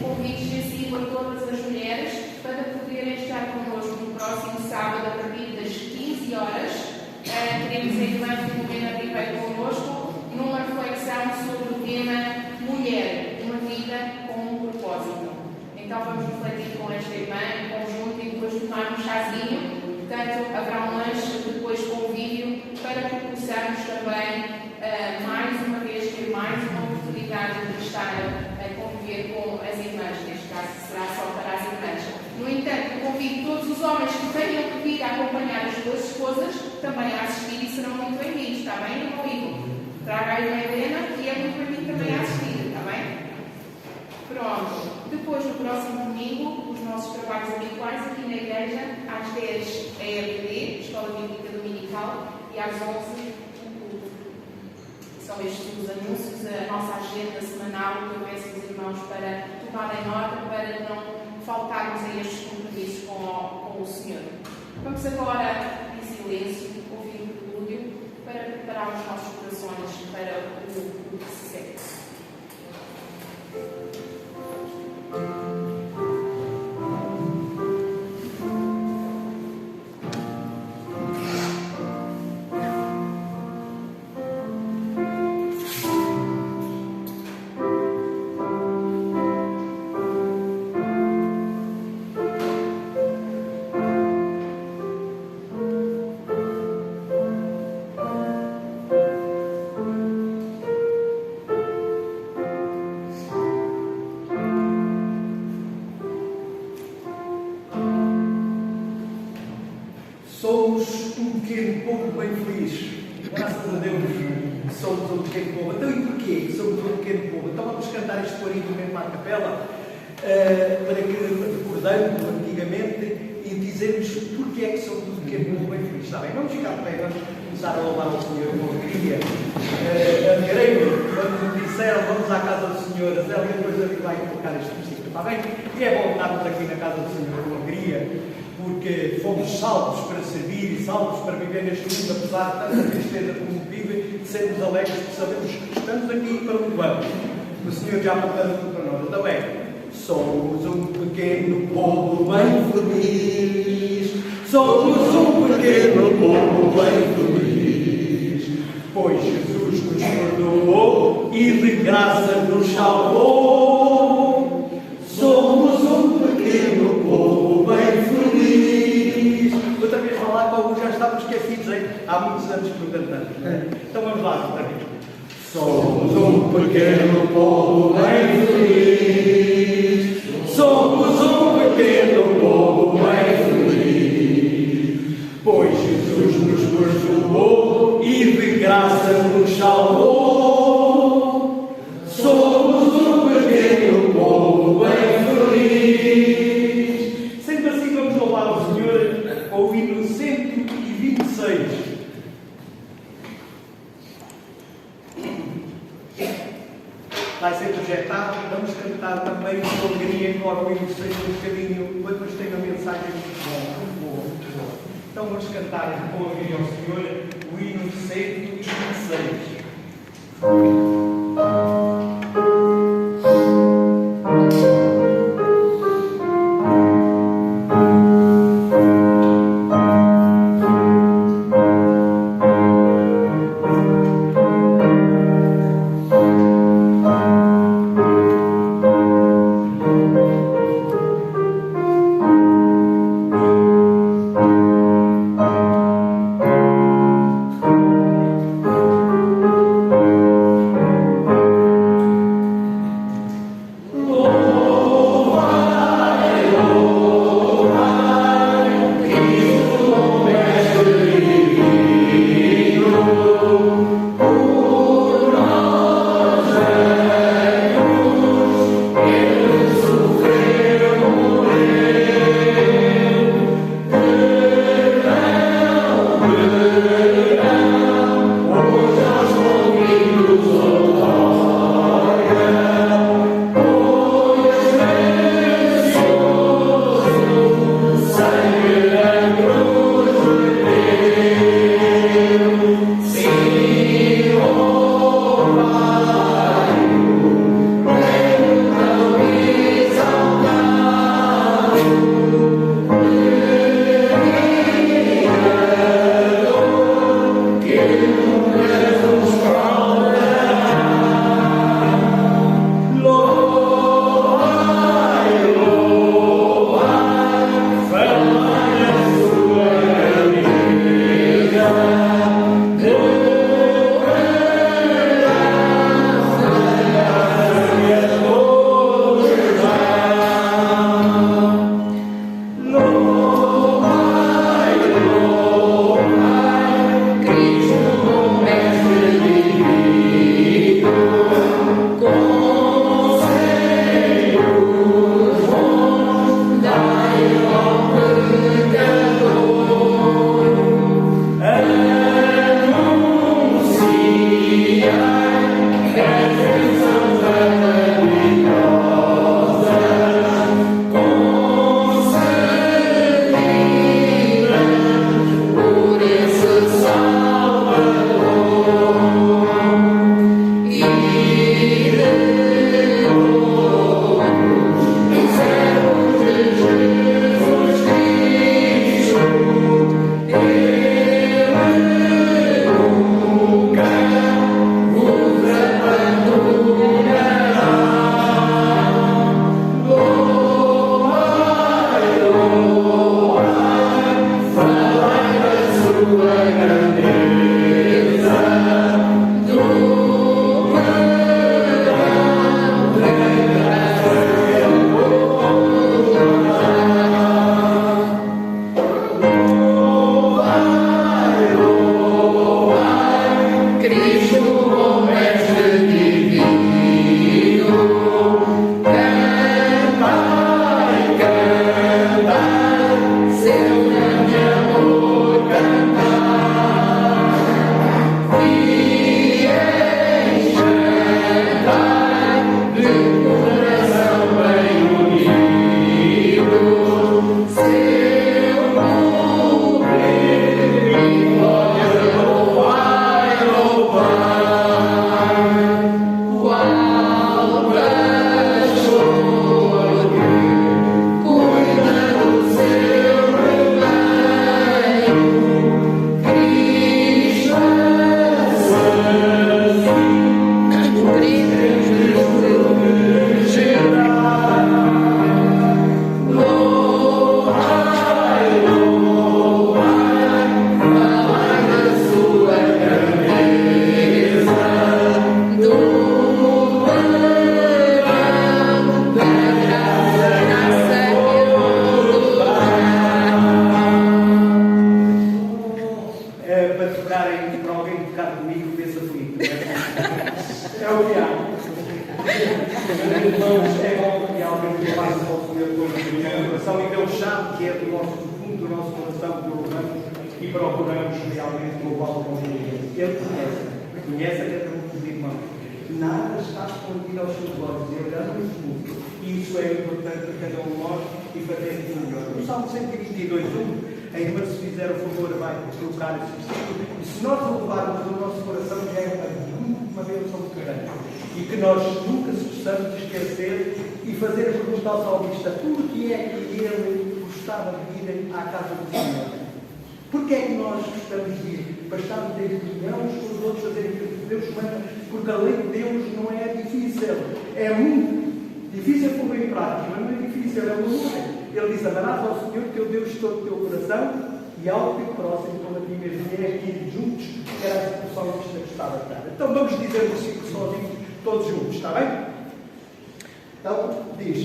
convite extensivo a todas as mulheres para poderem estar connosco no próximo sábado, a partir das 15 horas. Teremos a irmã Filomena Ribeiro connosco numa reflexão sobre o tema Mulher, uma vida com um propósito. Então vamos refletir com esta irmã em conjunto e depois tomar um chazinho. Portanto, haverá um lanche depois convívio para que possamos também, mais uma vez, ter mais uma oportunidade de estar a conviver com as irmãs. Neste caso, será só para as irmãs. No entanto, convido todos os homens que tenham que vir a acompanhar as suas esposas também a assistir e serão muito bem-vindos, está bem, irmão Igor? Traga a irmã Helena, que é muito bem-vindo também a assistir, está bem? Pronto. Depois, no próximo domingo, os nossos trabalhos habituais aqui na igreja, às 10 a EBD, Escola Bíblica Dominical, e às 11 o culto. São estes os anúncios, a nossa agenda semanal, que eu peço aos irmãos para tomarem nota, para não faltarmos a estes compromissos com o Senhor. Vamos agora, em silêncio, ouvir o prelúdio para preparar os nossos corações para o que se segue. Somos um pequeno povo bem feliz. Graças a Deus somos um pequeno povo. Então, e porquê somos um pequeno povo? Então vamos cantar este corinho mesmo à capela, para que recordemos antigamente e dizermos porquê é que somos um pequeno povo bem feliz. Está bem? Vamos ficar de pé, vamos começar a louvar ao Senhor com alegria. Alegrei-me quando me disseram vamos à casa do Senhor. A Zélia depois vai colocar este versículo. Está bem? E é bom estarmos aqui na casa do Senhor com alegria, porque fomos salvos para servir e salvos para viver neste mundo, apesar de tanta tristeza como vive, de sermos alegres, porque sabemos que estamos aqui para onde vamos. O Senhor já preparou tudo para nós. Então somos um pequeno povo bem feliz, somos um pequeno povo bem feliz, pois Jesus nos perdoou e de graça nos salvou. Somos um pequeno povo bem feliz. Outra vez falar com alguns já estávamos esquecidos, hein? Há muitos anos que não cantamos. Então vamos lá, outra vez. Somos um pequeno povo bem feliz. Somos um pequeno povo bem feliz. Pois Jesus nos perdoou e de graça nos salvou. Somos um pequeno povo bem feliz. Sempre assim vamos louvar o Senhor com o hino 126. Vai ser projetado, vamos cantar também com alegria, embora o hino seja um bocadinho, depois tem uma mensagem muito boa, muito boa. Então vamos cantar com alegria ao Senhor o hino 126. Irmãos, é bom que alguém que faça ao Senhor todos os dias a oração e Deus sabe que é do fundo do nosso coração que o louvamos e procuramos realmente louvá-lo com ele. Ele conhece a cada um dos irmãos. Nada está escondido aos seus olhos. Ele ama-nos muito. E isso é importante para cada um de nós e fazer isso melhor. No Salmo 122, a irmã, se fizer o favor, vai colocar esse versículo. E se nós louvarmos o nosso coração, já é uma bênção muito grande. E que nós nunca se possamos esquecer e fazer a pergunta ao salmista: por que é que ele gostava de ir à casa do Senhor? Por que é que nós gostamos de ir? Para estarmos em comunhão uns com os outros, fazer aquilo que Deus manda, porque a lei de Deus não é difícil. É muito difícil pôr em prática, mas não é difícil, é uma luta. Ele diz: amarás ao Senhor teu Deus de todo o teu coração e ao teu próximo como a ti mesmo. E é aqui juntos que era a expressão que gostava de dar. Então vamos dizer o versículo sozinhos, todos juntos, está bem? Então diz: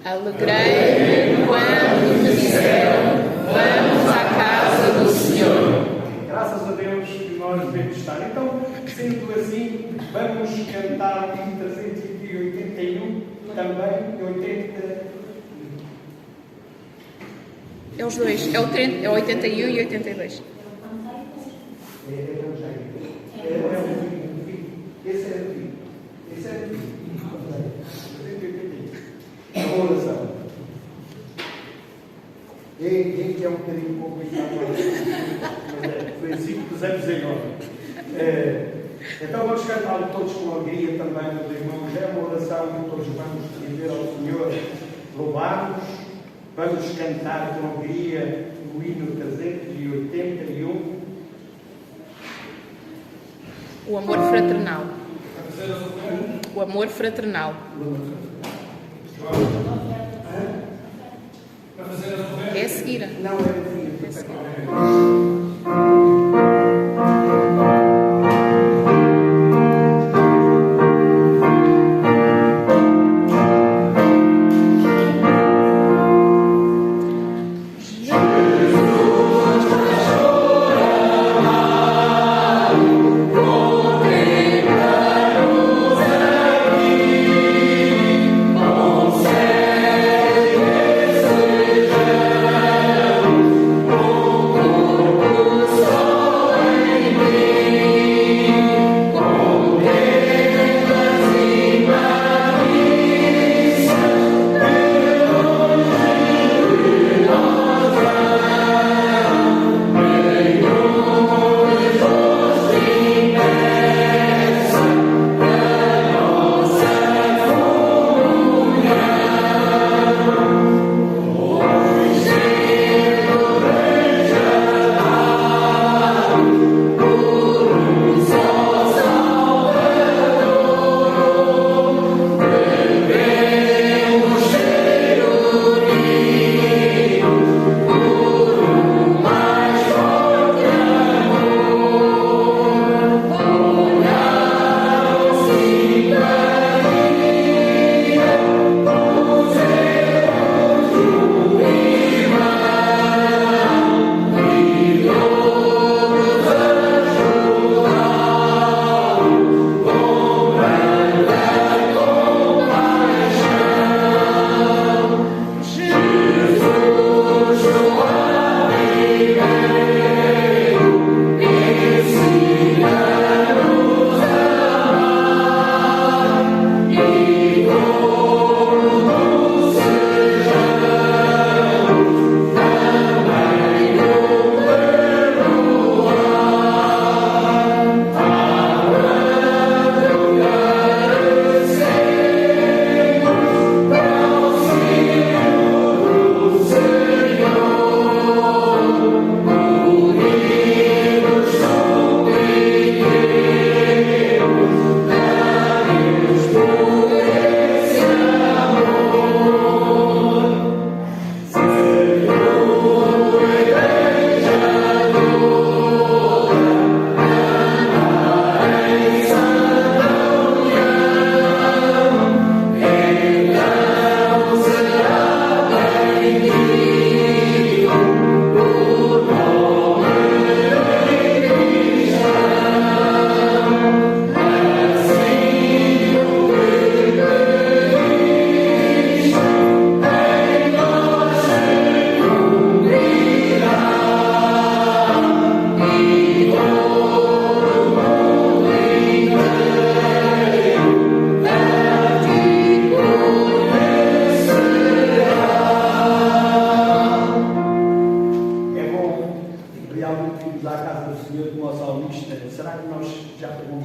Alegrei-me quando me disseram: vamos à casa do Senhor. Graças a Deus que nós devemos estar. Então, sendo assim, vamos cantar em 381, também 80. É os dois, é 81 e 82. Esse é o fim. Esse é o fim. A oração. E que é um bocadinho complicado, mas foi assim que pusemos em ordem. Então vamos cantar todos com alegria também, meus irmãos. É uma oração que todos vamos dizer ao Senhor, louvar-nos. Vamos cantar com alegria o hino 381. O amor fraternal. O amor fraternal. É a seguir. Não, é o fim. Oh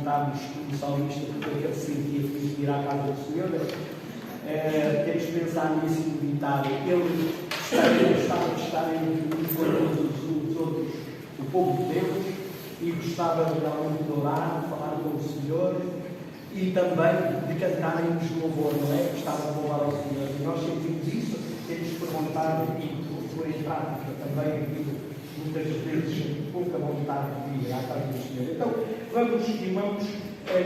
cantarmos o salmista porque ele se sentia feliz de ir à casa do Senhor. Temos que pensar nisso e meditar. Ele gostava de estar com todos os outros, o povo de Deus, e gostava realmente de orar, de falar com o Senhor e também de cantar hinos de louvor, não é? Gostava de louvar ao Senhor. E nós sentimos isso, temos que perguntar e pôr em prática também aquilo, muitas vezes, pouca vontade de ir à casa do Senhor. Então, vamos, irmãos,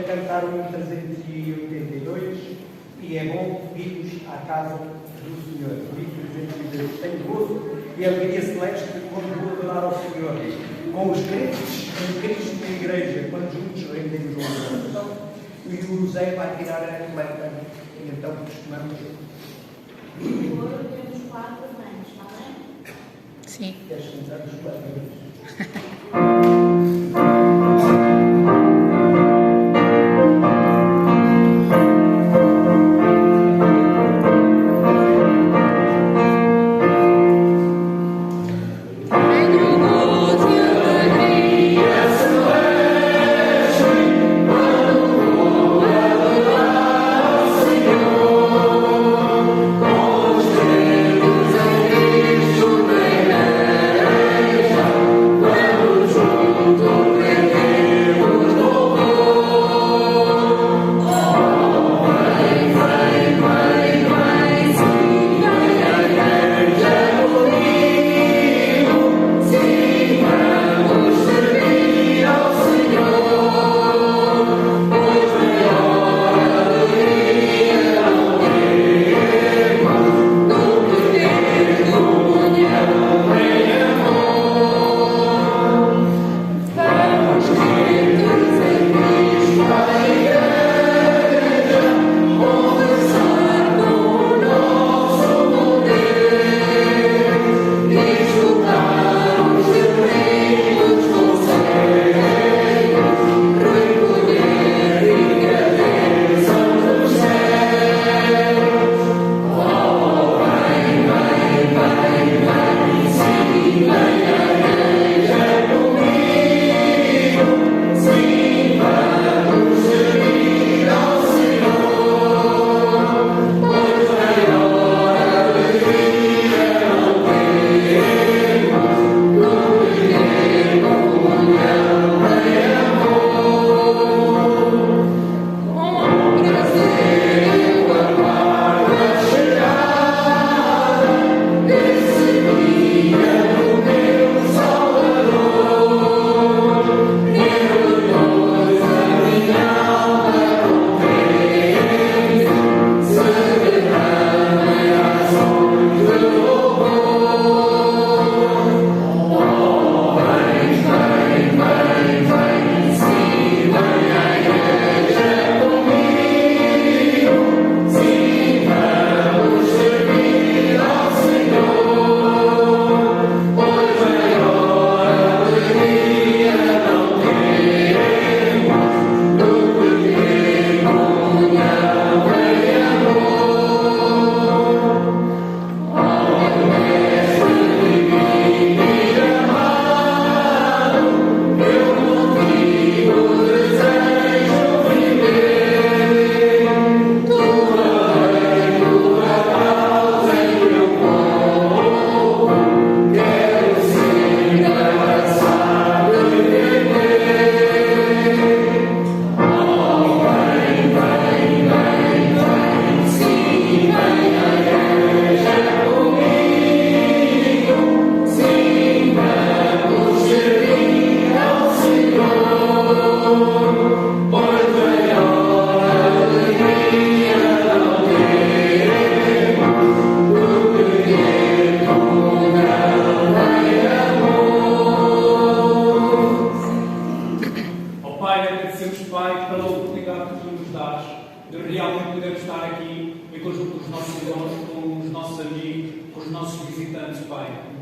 cantar o 382 e é bom irmos à casa do Senhor. Por isso, tenho gozo e alegria celeste quando vou adorar ao Senhor. Com os crentes em Cristo na igreja, quando juntos rendemos a oração, e o José vai tirar a coleta. E então costumamos. Agora temos 4 anos, não é? Sim. Queres cantar os 4 anos?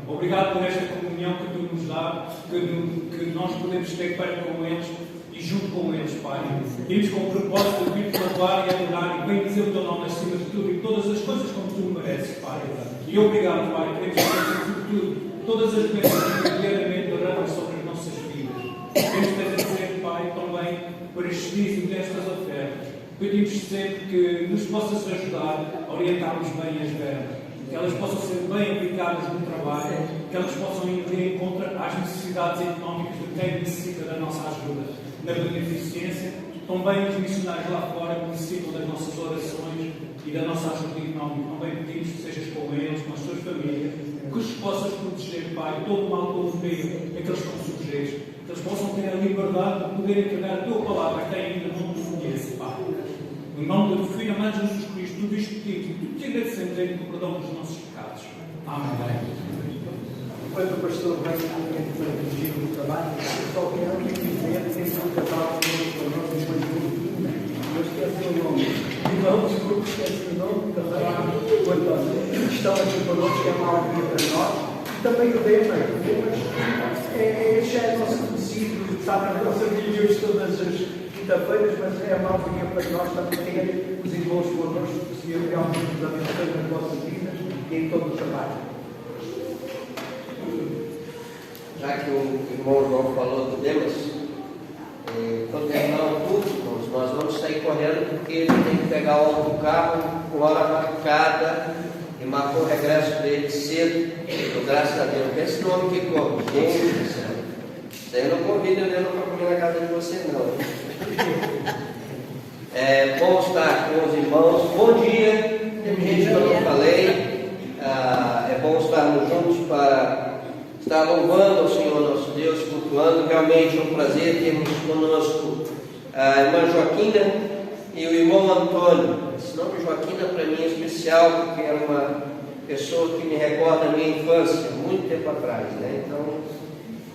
Obrigado por esta comunhão que Tu nos dá, que nós podemos ter perto com eles e junto com eles, Pai. Temos com o propósito de vir louvar e adorar e bem dizer o Teu nome acima de tudo e todas as coisas como Tu mereces, Pai. E obrigado, Pai, queremos ter sobretudo todas as bênçãos que diariamente derramam sobre as nossas vidas. Queremos te agradecer, Pai, também por estes dias e destas ofertas. Pedimos sempre que nos possas ajudar a orientarmos bem as verbas, que elas possam ser bem aplicadas no trabalho, que elas possam ir de encontro às necessidades económicas de quem necessita da nossa ajuda na beneficência. Também os missionários lá fora que necessitam das nossas orações e da nossa ajuda económica. Também pedimos que sejas com eles, com as suas famílias, que os possas proteger, Pai, todo mal, todo meio, aqueles que estão sujeitos, que eles possam ter a liberdade de poder entregar a tua palavra a quem ainda não te conhece, Pai. No nome do Filho amado Jesus Cristo, tudo isto pedimos e tudo te agradecemos em o perdão dos nossos pecados. Amém. Enquanto o pastor vai dirigir o trabalho, eu só quero dizer que esse é um casal que nós não esqueci o nome. Irmão, desculpe, esqueci o nome também. O António, que estão aqui connosco, que é uma alegria para nós. E também o Dema, já é nosso conhecido, sabe, a nossa vídeos todas as quinta-feiras, mas é uma alegria para nós também ter os irmãos connosco, que o Senhor realmente nos abençoe nas vossas vidas e em todo o trabalho. Já que o irmão João falou do Demas, quando terminar o culto, irmãos, nós vamos sair correndo porque ele tem que pegar o autocarro com hora marcada e marcou o regresso dele cedo. Então, graças a Deus, esse nome que come, gente do céu. Isso aí eu não convido ele para comer na casa de você, não. É bom estar com os irmãos. Bom dia. Tem gente que eu não falei. É bom estarmos juntos para estar louvando ao Senhor nosso Deus, cultuando. Realmente é um prazer termos conosco a irmã Joaquina e o irmão Antônio. Esse nome Joaquina para mim é especial, porque é uma pessoa que me recorda a minha infância, muito tempo atrás, né? Então,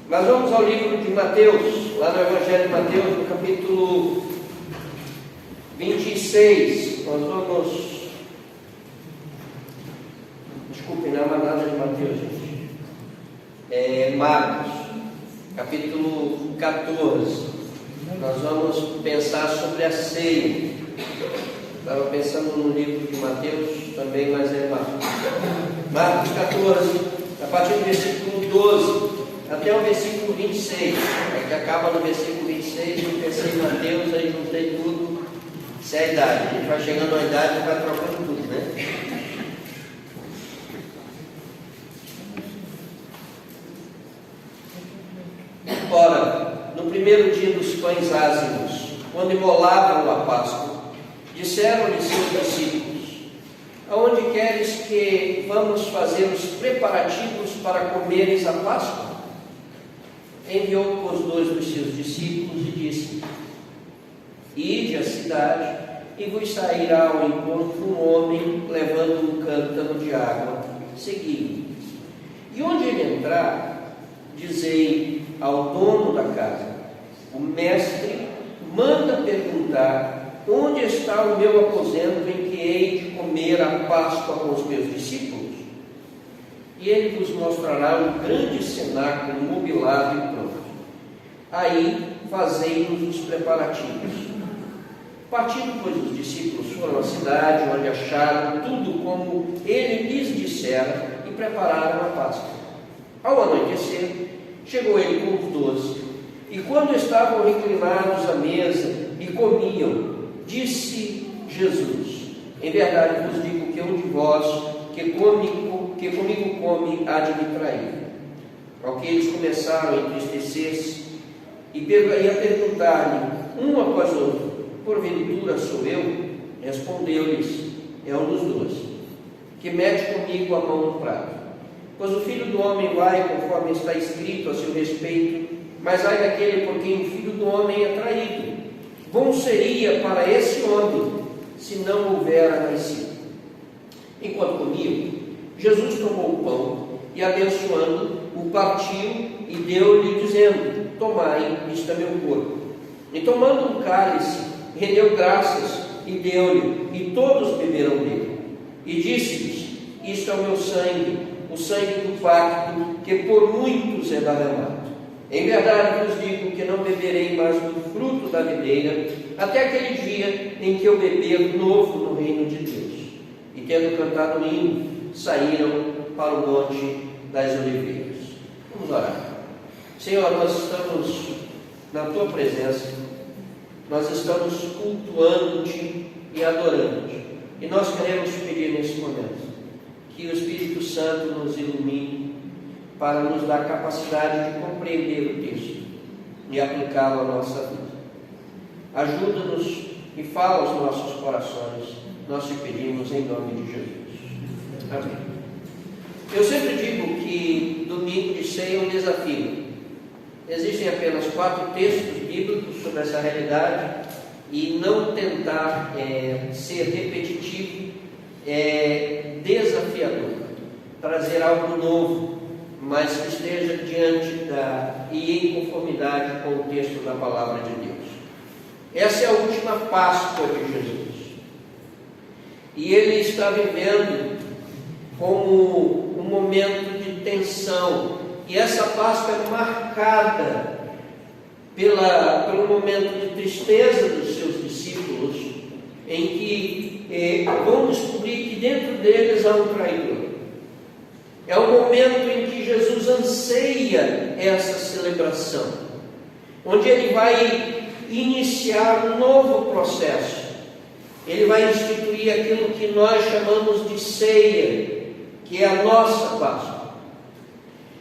nós vamos ao livro de Mateus, lá no Evangelho de Mateus, no capítulo 26. Nós vamos... Desculpem, não é uma nada de Mateus, gente. Marcos, capítulo 14. Nós vamos pensar sobre a ceia. Estava pensando no livro de Mateus também, mas é Marcos. Marcos 14, a partir do versículo 12 até o versículo 26. Que acaba no versículo 26. Eu pensei em Mateus, aí juntei tudo. Isso é a idade. A gente vai chegando à idade e vai trocando tudo, né? Ora, no primeiro dia dos pães ázimos, quando imolavam a Páscoa, disseram-lhe seus discípulos: aonde queres que vamos fazer os preparativos para comeres a Páscoa? Enviou os dois dos seus discípulos e disse: ide à cidade e vos sairá ao encontro um homem levando um cântaro de água, segui-o. E onde ele entrar, dizei ao dono da casa: o mestre manda perguntar onde está o meu aposento em que hei de comer a Páscoa com os meus discípulos? E ele vos mostrará um grande cenáculo mobilado e pronto. Aí fazei-nos os preparativos. Partindo, pois, os discípulos foram à cidade, onde acharam tudo como ele lhes dissera e prepararam a Páscoa. Ao anoitecer, chegou ele com os 12, e quando estavam reclinados à mesa e comiam, disse Jesus: em verdade vos digo que um de vós que comigo come há de me trair. Ao que eles começaram a entristecer-se e a perguntar-lhe um após outro: porventura sou eu? Respondeu-lhes: é um dos 12, que mete comigo a mão no prato. Pois o Filho do Homem vai conforme está escrito a seu respeito, mas ai daquele por quem o Filho do Homem é traído. Bom seria para esse homem se não houvera nascido. Enquanto comiam, Jesus tomou o pão e, abençoando, o partiu e deu-lhe, dizendo: tomai, isto é meu corpo. E tomando um cálice, rendeu graças e deu-lhe, e todos beberam dele. E disse-lhes: isto é o meu sangue, o sangue do pacto, que por muitos é derramado. Em verdade vos digo que não beberei mais do fruto da videira, até aquele dia em que eu beber novo no reino de Deus. E tendo cantado o hino, saíram para o monte das oliveiras. Vamos orar. Senhor, nós estamos na Tua presença, nós estamos cultuando-te e adorando-te. E nós queremos pedir nesse momento que o Espírito Santo nos ilumine para nos dar capacidade de compreender o texto e aplicá-lo à nossa vida. Ajuda-nos e fala aos nossos corações. Nós te pedimos em nome de Jesus. Amém. Eu sempre digo que domingo de ceia é um desafio. Existem apenas 4 textos bíblicos sobre essa realidade e não tentar ser repetitivo é desafiador. Trazer algo novo, mas que esteja diante e em conformidade com o texto da palavra de Deus. Essa é a última Páscoa de Jesus. E ele está vivendo como um momento de tensão. E essa Páscoa é marcada pelo momento de tristeza dos seus discípulos, em que vão descobrir que dentro deles há um traidor. É o momento em que Jesus anseia essa celebração, onde ele vai iniciar um novo processo. Ele vai instituir aquilo que nós chamamos de ceia, que é a nossa Páscoa.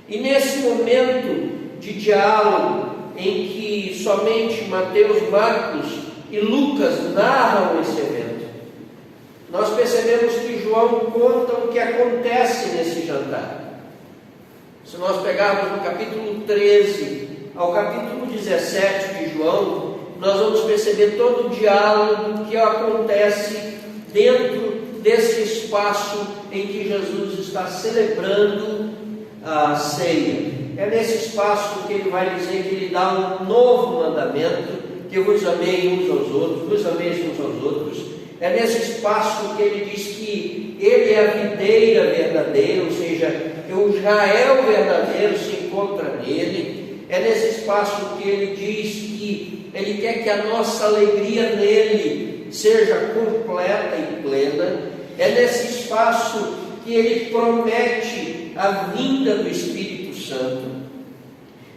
E nesse momento de diálogo, em que somente Mateus, Marcos e Lucas narram esse evento, nós percebemos que João conta o que acontece nesse jantar. Se nós pegarmos do capítulo 13 ao capítulo 17 de João, nós vamos perceber todo o diálogo que acontece dentro desse espaço em que Jesus está celebrando a ceia. É nesse espaço que ele vai dizer que ele dá um novo mandamento, que eu vos amei uns aos outros, vos ameis uns aos outros. É nesse espaço que ele diz que ele é a videira verdadeira, ou seja, o Israel verdadeiro se encontra nele. É nesse espaço que ele diz que ele quer que a nossa alegria nele seja completa e plena. É nesse espaço que ele promete a vinda do Espírito Santo.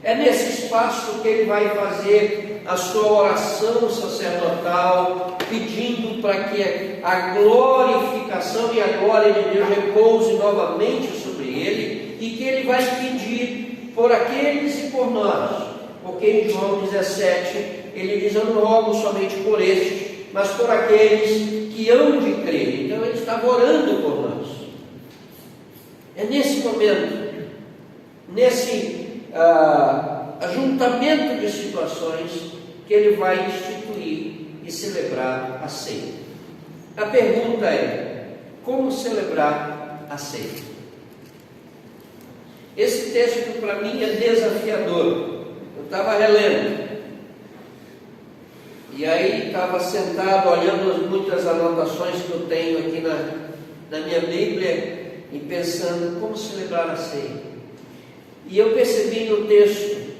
É nesse espaço que ele vai fazer a sua oração sacerdotal, pedindo para que a glorificação e a glória de Deus repouse novamente sobre ele, e que ele vai pedir por aqueles e por nós, porque em João 17 ele diz: eu não rogo somente por estes, mas por aqueles que hão de crer. Então ele estava orando por nós. É nesse momento, nesse ajuntamento de situações, que ele vai instituir e celebrar a ceia. A pergunta é: como celebrar a ceia? Esse texto para mim é desafiador. Eu estava relendo, e aí estava sentado olhando as muitas anotações que eu tenho aqui na minha Bíblia e pensando como celebrar a ceia. E eu percebi no texto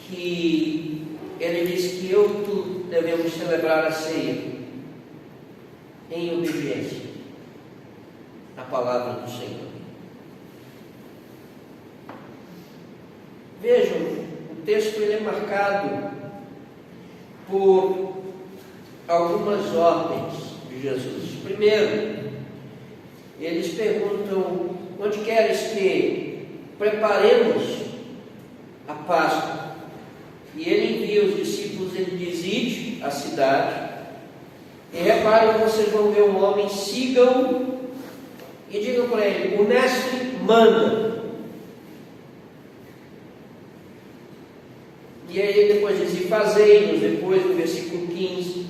que ele diz que eu e tu devemos celebrar a ceia em obediência à palavra do Senhor. Vejam, o texto ele é marcado por algumas ordens de Jesus. Primeiro, eles perguntam: onde queres que preparemos a Páscoa? E ele envia os discípulos, ele diz: ide à cidade, e reparem, vocês vão ver um homem, sigam e digam para ele: o mestre manda. E aí ele depois diz: e fazei-nos, depois no versículo 15.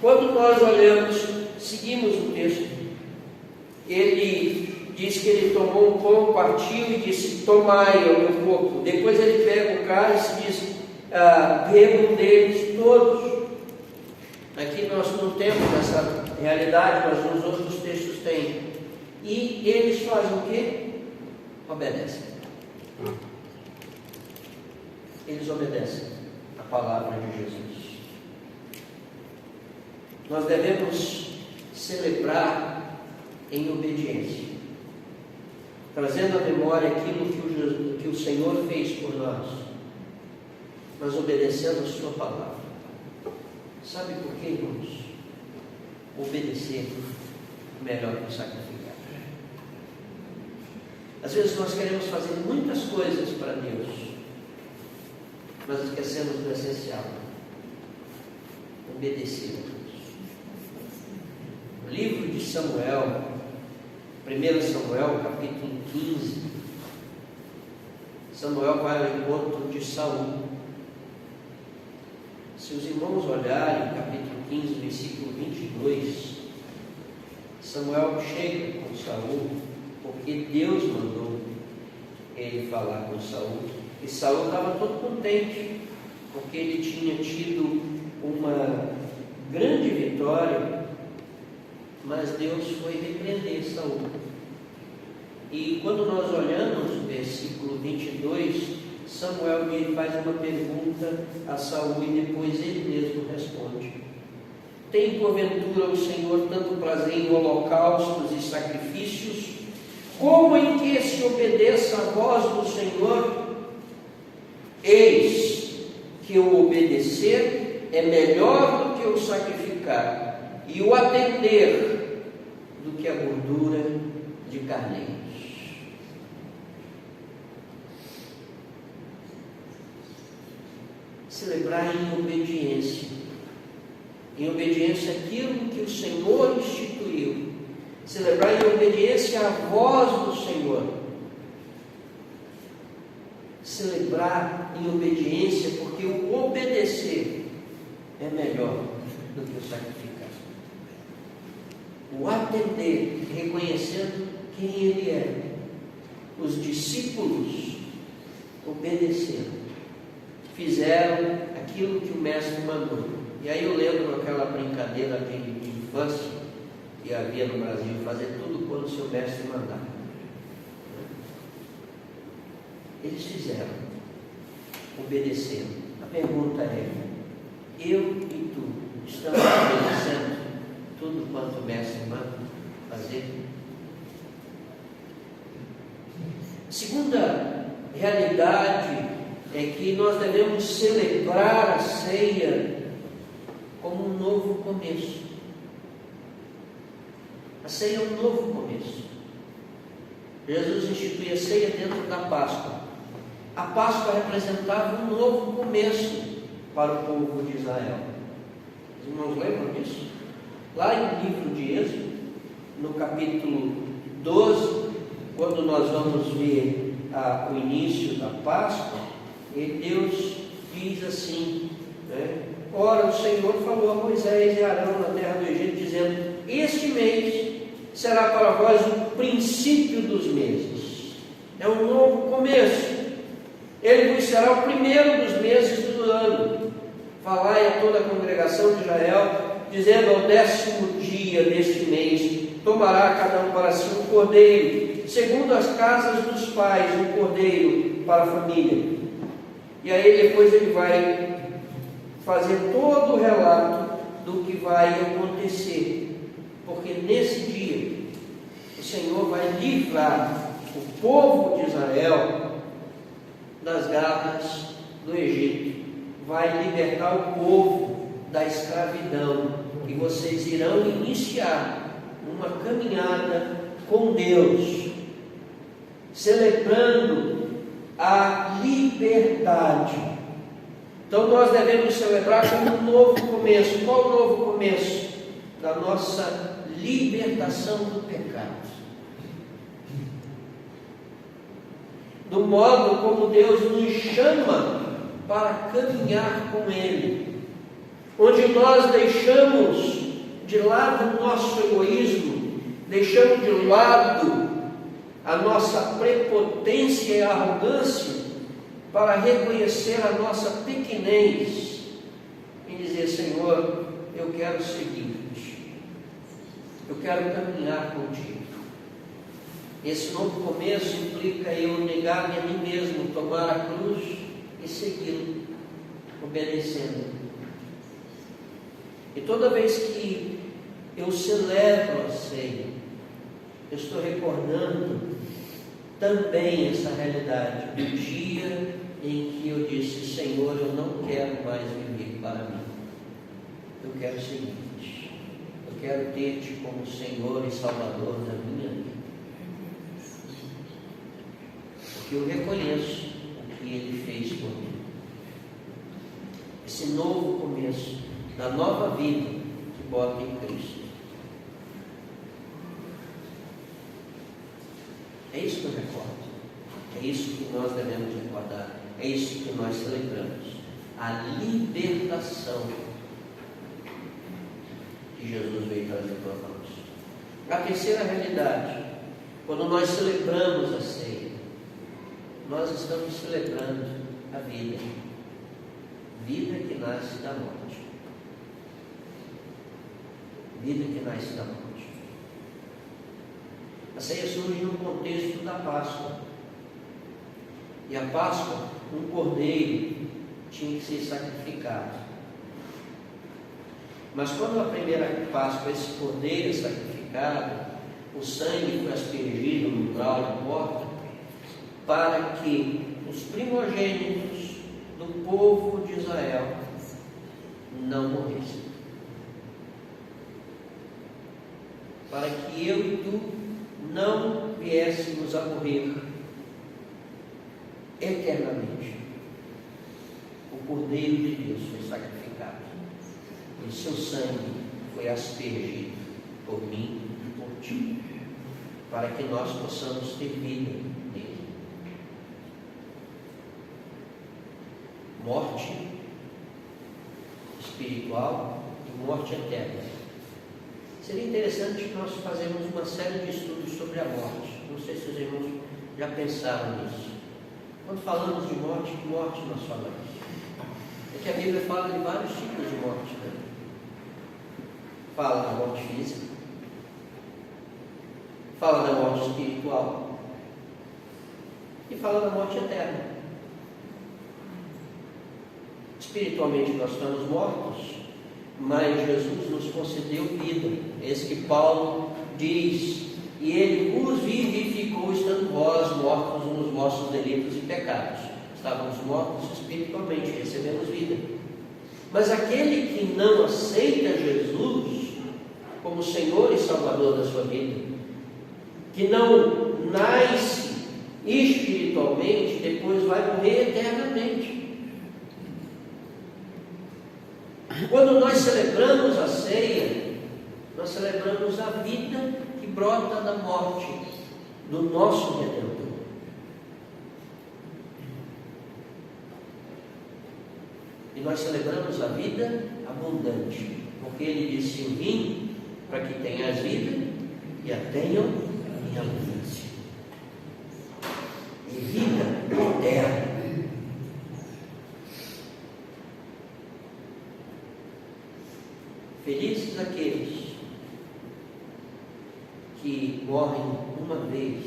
Quando nós olhamos, seguimos o texto, ele diz que ele tomou um pão, partiu e disse: tomai, é o meu corpo. Depois ele pega o cálice e diz: bebam deles todos. Aqui nós não temos essa realidade, mas nos outros textos tem. E eles fazem o quê? Obedecem. Eles obedecem a palavra de Jesus. Nós devemos celebrar em obediência, trazendo à memória aquilo que o Senhor fez por nós, mas obedecendo a sua palavra. Sabe por quê, irmãos? Obedecer é melhor que sacrificar. Às vezes nós queremos fazer muitas coisas para Deus, mas esquecemos do essencial: obedecer a Deus. O livro de Samuel, 1 Samuel, capítulo 15, Samuel vai ao encontro de Saul. Se os irmãos olharem, capítulo 15, versículo 22, Samuel chega com Saul, porque Deus mandou ele falar com Saul, e Saul estava todo contente, porque ele tinha tido uma grande vitória, mas Deus foi repreender Saul. E quando nós olhamos o versículo 22, Samuel faz uma pergunta a Saul e depois ele mesmo responde: tem porventura o Senhor tanto prazer em holocaustos e sacrifícios, como em que se obedeça a voz do Senhor? Eis que o obedecer é melhor do que o sacrificar, e o atender do que a gordura de carneiros. Celebrar em obediência àquilo que o Senhor instituiu, celebrar em obediência à voz do Senhor, celebrar em obediência, porque o obedecer é melhor do que o sacrificar, o atender, reconhecendo quem Ele é. Os discípulos obedeceram, fizeram aquilo que o mestre mandou. E aí eu lembro aquela brincadeira de infância que havia no Brasil: fazer tudo quando o seu mestre mandar. Eles fizeram, obedeceram. A pergunta é: eu e tu estamos obedecendo tudo quanto o mestre manda fazer? A segunda realidade é que nós devemos celebrar a ceia como um novo começo. A ceia é um novo começo. Jesus institui a ceia dentro da Páscoa. A Páscoa representava um novo começo para o povo de Israel. Os irmãos lembram disso? Lá no livro de Êxodo, no capítulo 12, quando nós vamos ver o início da Páscoa, Deus diz assim, né? Ora, o Senhor falou a Moisés e Arão na terra do Egito, dizendo: este mês será para vós o princípio dos meses. É um novo começo. Ele vos será o primeiro dos meses do ano. Falai a toda a congregação de Israel, dizendo: ao 10º dia deste mês tomará cada um para si um cordeiro, segundo as casas dos pais, um cordeiro para a família. E aí depois ele vai fazer todo o relato do que vai acontecer, porque nesse dia o Senhor vai livrar o povo de Israel das garras do Egito, vai libertar o povo da escravidão, e vocês irão iniciar uma caminhada com Deus, celebrando a liberdade. Então nós devemos celebrar como um novo começo. Qual o novo começo? Da nossa libertação do pecado, do modo como Deus nos chama para caminhar com Ele, onde nós deixamos de lado o nosso egoísmo, deixamos de lado a nossa prepotência e arrogância, para reconhecer a nossa pequenez e dizer: Senhor, eu quero seguir-te, eu quero caminhar contigo. Esse novo começo implica eu negar-me a mim mesmo, tomar a cruz e segui-lo, obedecendo. E toda vez que eu celebro a ceia, eu estou recordando também essa realidade do dia em que eu disse: Senhor, eu não quero mais viver para mim, eu quero seguir-te. Eu quero ter-te como Senhor e Salvador da minha vida. Porque eu reconheço o que Ele fez por mim. Esse novo começo da nova vida que bota em Cristo. É isso que eu recordo. É isso que nós devemos recordar. É isso que nós celebramos. A libertação que Jesus veio trazer para nós. A terceira realidade, quando nós celebramos a ceia, nós estamos celebrando a vida. Vida que nasce da morte. Vida que nasce da morte. A ceia surge no contexto da Páscoa. E a Páscoa, um cordeiro tinha que ser sacrificado. Mas quando a primeira Páscoa, esse cordeiro é sacrificado, o sangue foi aspergido no umbral da porta, para que os primogênitos do povo de Israel não morressem. Para que eu e tu não viéssemos a morrer eternamente. O Cordeiro de Deus foi sacrificado e seu sangue foi aspergido por mim e por ti, para que nós possamos ter vida nele. Morte espiritual e morte eterna. Seria interessante nós fazermos uma série de estudos sobre a morte. Não sei se os irmãos já pensaram nisso. Quando falamos de morte, que morte nós falamos? É que a Bíblia fala de vários tipos de morte, né? Fala da morte física, fala da morte espiritual e fala da morte eterna. Espiritualmente nós estamos mortos, mas Jesus nos concedeu vida. Esse que Paulo diz: e Ele vos vivificou, estando vós mortos nos vossos delitos e pecados. Estávamos mortos espiritualmente, recebemos vida. Mas aquele que não aceita Jesus como Senhor e Salvador da sua vida, que não nasce espiritualmente, depois vai morrer eternamente. Quando nós celebramos a ceia, nós celebramos a vida que brota da morte do nosso Redentor. E nós celebramos a vida abundante, porque Ele disse: eu vim para que tenhas vida e a tenham em abundância. E vida eterna. Felizes aqueles que morrem uma vez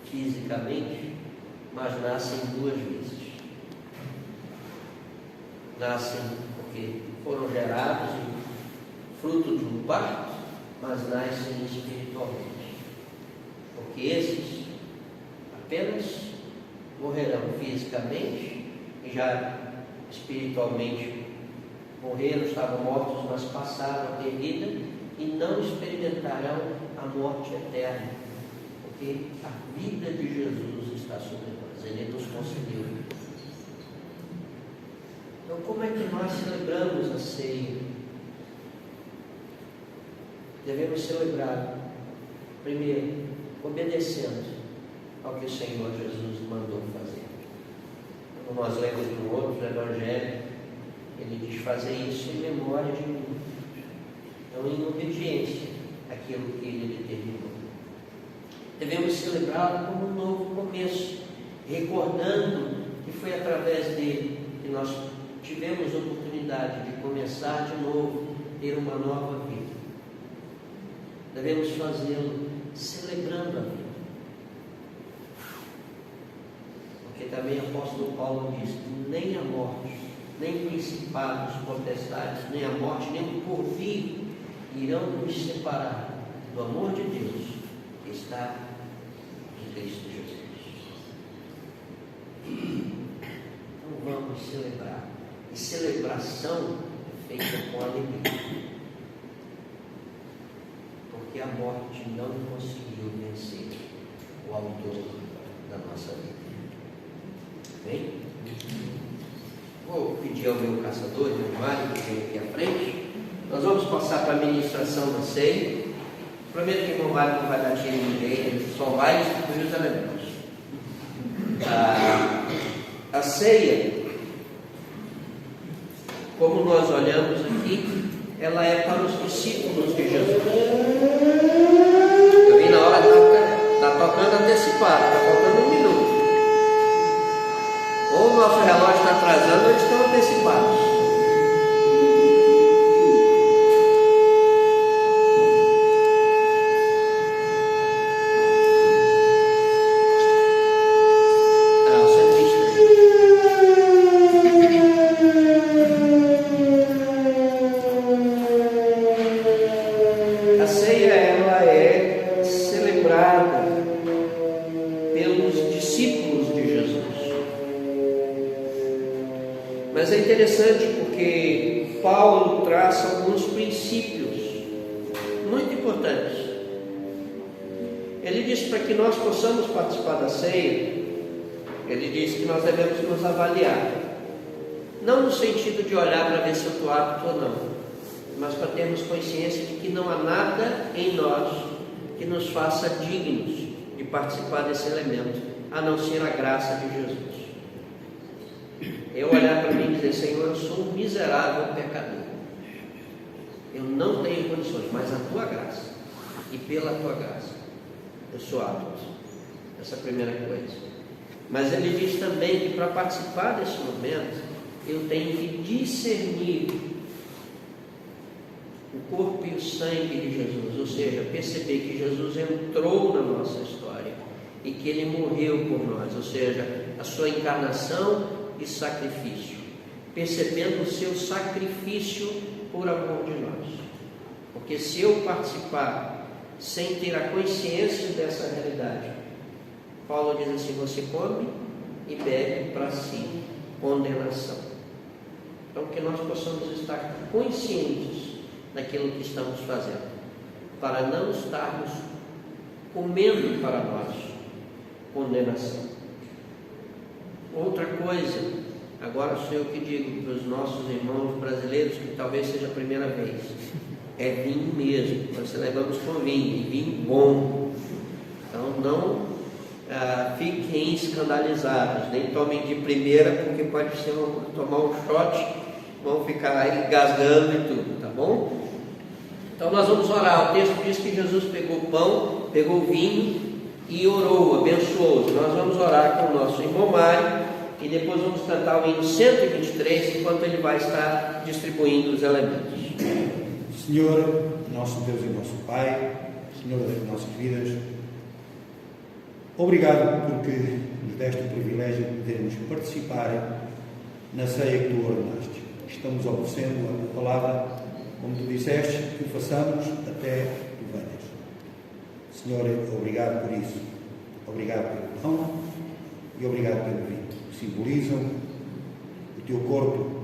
fisicamente, mas nascem duas vezes. Nascem porque foram gerados fruto de um parto, mas nascem espiritualmente. Porque esses apenas morrerão fisicamente e já espiritualmente morreram, estavam mortos, mas passaram a ter vida e não experimentarão a morte eterna, porque a vida de Jesus está sobre nós, Ele nos concedeu. Então, como é que nós celebramos a ceia? Devemos celebrar, primeiro, obedecendo ao que o Senhor Jesus mandou fazer. Quando nós lemos no outro Evangelho, Ele diz: fazer isso em memória de mim. Então, em obediência àquilo que Ele determinou. Devemos celebrá-lo como um novo começo, recordando que foi através dele que nós tivemos a oportunidade de começar de novo, ter uma nova vida. Devemos fazê-lo celebrando a vida. Porque também o apóstolo Paulo diz que nem a morte, nem principados, potestades, nem a morte, nem o porvir irão nos separar do amor de Deus que está em Cristo Jesus. Então vamos celebrar. E celebração é feita com alegria. a morte não conseguiu vencer o autor da nossa vida. Bem? Vou pedir ao meu caçador, meu Mário, que vem aqui à frente. Nós vamos passar para a ministração da ceia. Prometo que o meu Mário não vai dar tiro em ninguém, ele só vai distribuir os elementos. A ceia, como nós olhamos aqui, ela é para os discípulos de Jesus. Eu vi na hora, está tocando antecipado, está faltando 1 minuto. Ou o nosso relógio está atrasando ou eles estão antecipados. Interessante porque Paulo traça alguns princípios muito importantes. Ele diz para que nós possamos participar da ceia, ele diz que nós devemos nos avaliar, não no sentido de olhar para ver se eu estou apto ou não, mas para termos consciência de que não há nada em nós que nos faça dignos de participar desse elemento, a não ser a graça de Jesus. Eu olhar para mim e dizer: Senhor, eu sou um miserável pecador, eu não tenho condições, mas a tua graça, e pela tua graça eu sou apto. Essa é a primeira coisa. Mas ele diz também que para participar desse momento eu tenho que discernir o corpo e o sangue de Jesus, ou seja, perceber que Jesus entrou na nossa história e que ele morreu por nós, ou seja, a sua encarnação e sacrifício, percebendo o seu sacrifício por amor de nós. Porque se eu participar sem ter a consciência dessa realidade, Paulo diz assim: você come e bebe para si condenação. Então que nós possamos estar conscientes daquilo que estamos fazendo, para não estarmos comendo para nós condenação. Outra coisa, agora sou eu que digo para os nossos irmãos brasileiros, que talvez seja a primeira vez, é vinho mesmo. Nós celebramos com vinho, e vinho bom. Então não fiquem escandalizados, nem tomem de primeira, porque pode ser tomar um shot, vão ficar aí engasgando e tudo, tá bom? Então nós vamos orar. O texto diz que Jesus pegou o pão, pegou o vinho e orou, abençoou. Nós vamos orar com o nosso irmão Mário e depois vamos cantar o hino 123 enquanto ele vai estar distribuindo os elementos. Senhor, nosso Deus e nosso Pai, Senhor das nossas vidas, obrigado porque nos deste o privilégio de podermos participar na ceia que tu ordenaste. Estamos obedecendo a tua palavra, como tu disseste, que façamos até tu venhas. Senhor, obrigado por isso. Obrigado pelo pão e obrigado pelo vinho, que simbolizam o teu corpo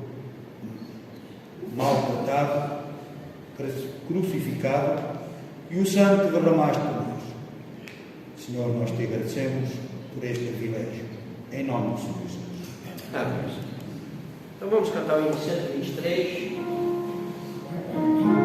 maltratado, crucificado, e o sangue que derramaste por nós. Senhor, nós te agradecemos por este privilégio. Em nome de Jesus. Amém. Então vamos cantar o hino 123. Amém.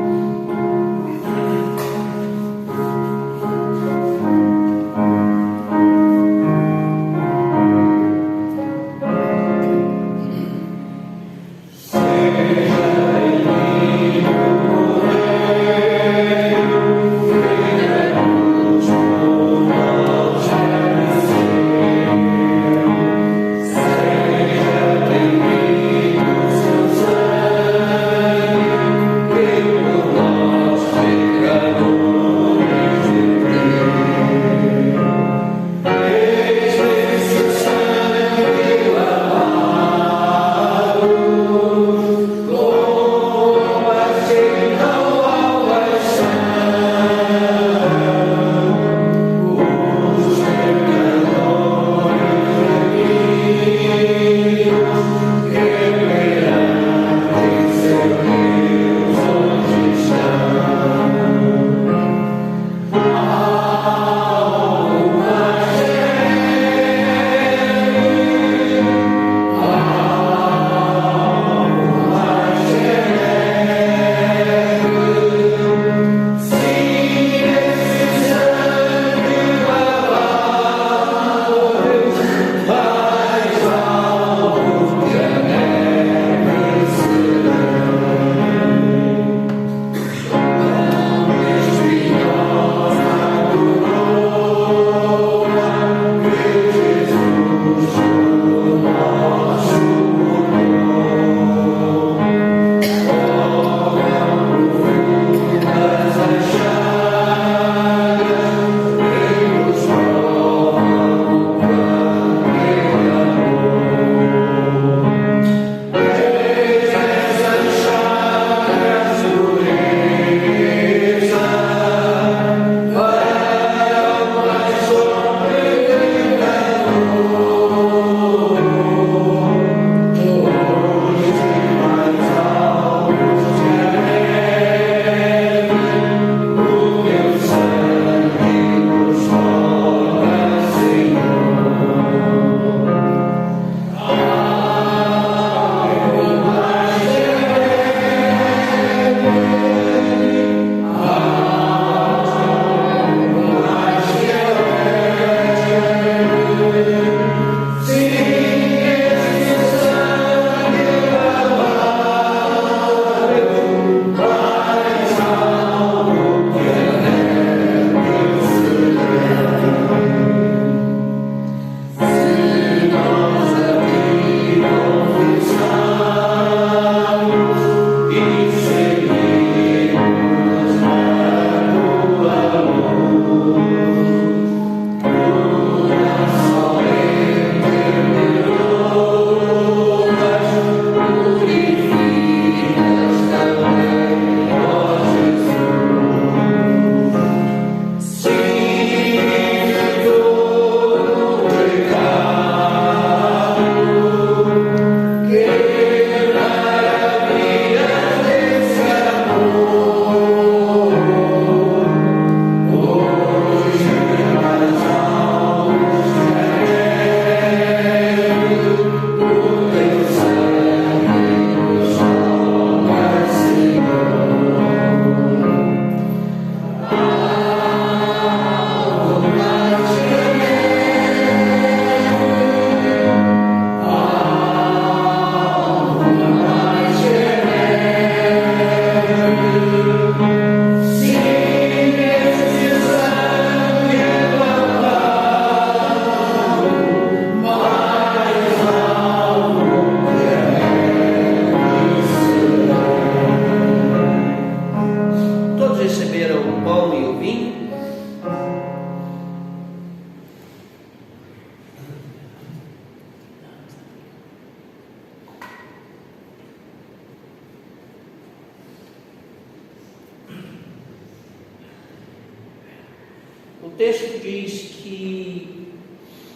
texto diz que,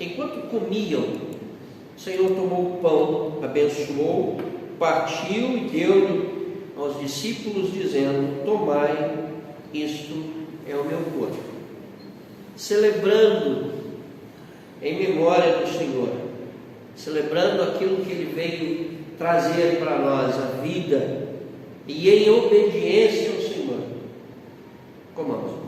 enquanto comiam, o Senhor tomou o pão, abençoou, partiu e deu-lhe aos discípulos, dizendo: tomai, isto é o meu corpo. Celebrando em memória do Senhor, celebrando aquilo que Ele veio trazer para nós, a vida, e em obediência ao Senhor. Comamos.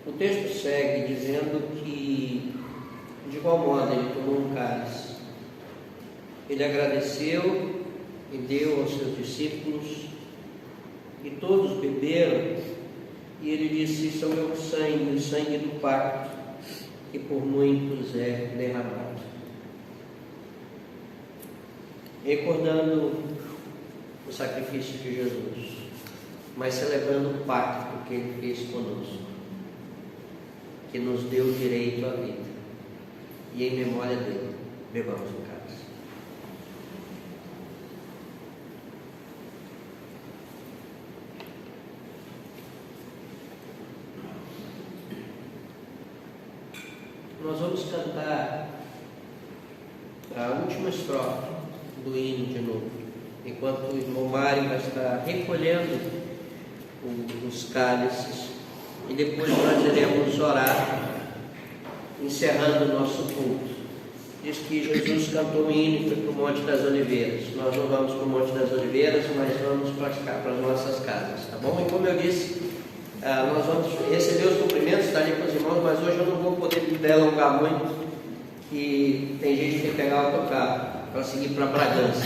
O texto segue dizendo que, de igual modo, ele tomou um cálice, ele agradeceu e deu aos seus discípulos, e todos beberam, e ele disse: isso é o meu sangue, o sangue do pacto, que por muitos é derramado. Recordando o sacrifício de Jesus, mas celebrando o pacto que Ele fez conosco, que nos deu o direito à vida. E em memória dele, bebamos o cálice. Nós vamos cantar a última estrofe do hino de novo, enquanto o irmão Mário vai estar recolhendo os cálices, e depois nós iremos orar, encerrando o nosso culto. Diz que Jesus cantou um hino e foi para o Monte das Oliveiras. Nós não vamos para o Monte das Oliveiras, mas vamos para as nossas casas, tá bom? E como eu disse, nós vamos receber os cumprimentos, estar ali com os irmãos, mas hoje eu não vou poder me delongar muito, e tem gente que tem que pegar o autocarro para seguir para Bragança.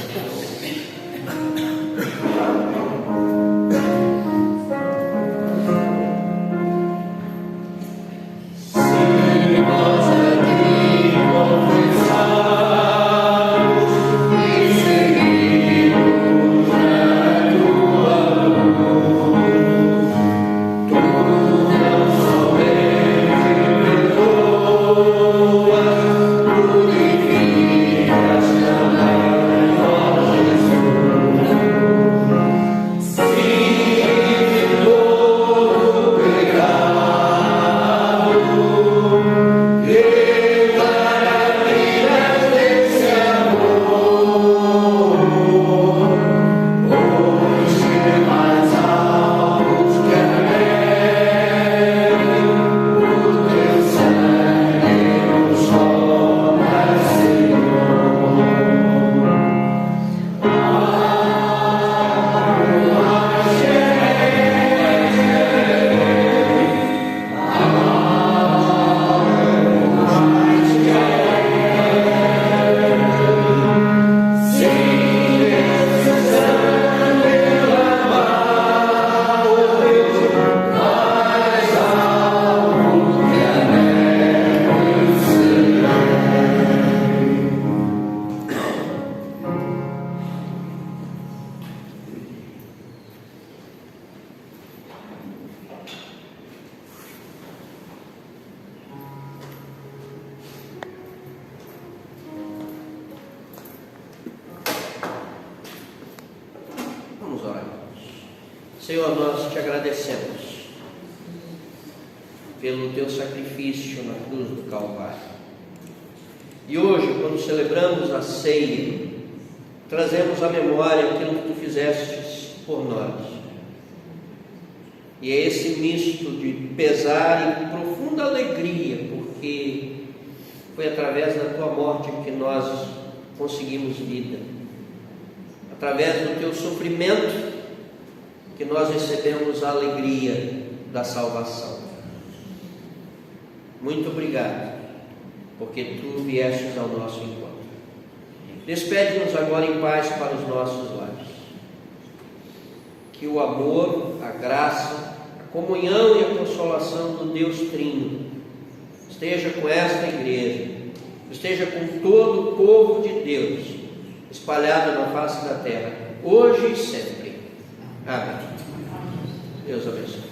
Senhor, nós te agradecemos pelo teu sacrifício na cruz do Calvário. E hoje, quando celebramos a ceia, trazemos à memória aquilo que tu fizeste por nós. E é esse misto de pesar e profunda alegria, porque foi através da tua morte que nós conseguimos vida. Através do teu sofrimento que nós recebemos a alegria da salvação. Muito obrigado, porque tu viestes ao nosso encontro. Despede-nos agora em paz para os nossos lares. Que o amor, a graça, a comunhão e a consolação do Deus Trino esteja com esta igreja, esteja com todo o povo de Deus, espalhado na face da terra, hoje e sempre. Amém. Deus abençoe.